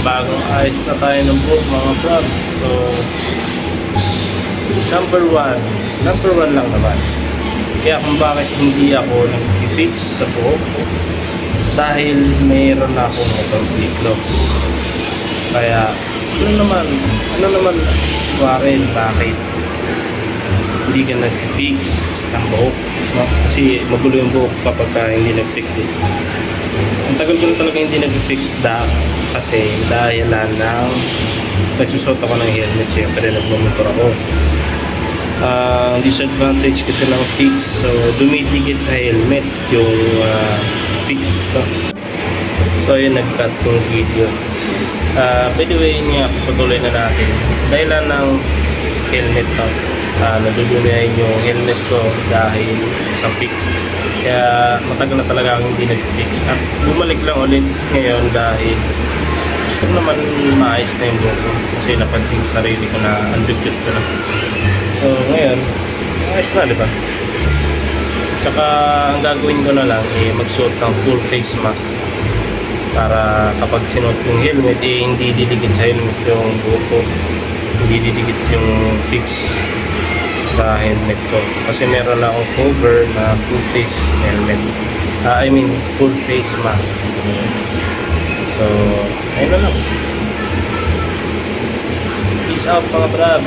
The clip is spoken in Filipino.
bagong ayos na tayo ng buhok mga prab. So, number one lang naman. Kaya kung bakit hindi ako nag-fix sa buhok, dahil mayroon na akong motorsiklo. Kaya, ano naman, Warren, bakit hindi ka nag-fix ng buhok? No? Kasi magulo yung buhok kapag hindi nag-fix eh. Ang tagal ko na talaga hindi nag-fix kasi dahil ng nagsusot ako ng helmet, siyempre nagmumotor ako. Disadvantage kasi ng fix, so dumidikit sa helmet yung fix, no? So yun, nag-cut yung video. By the way nga, patuloy na natin dahil ng helmet to, nadudumihan yung helmet ko dahil sa fix. Kaya matagal na talaga akong hindi nag-fix at bumalik lang ulit ngayon dahil gusto ko naman maayos na yung buhok ko kasi napansin sa sarili ko na undugyot ko na. So ngayon, ayos na, diba? Tsaka ang gagawin ko na lang magsuot ng full face mask para kapag sinuot yung helmet hindi didikit sa helmet yung buhok ko, hindi didikit yung fix sa helmet ko kasi meron na akong cover na full face helmet, full face mask. So ayun na lang, peace out mga brad.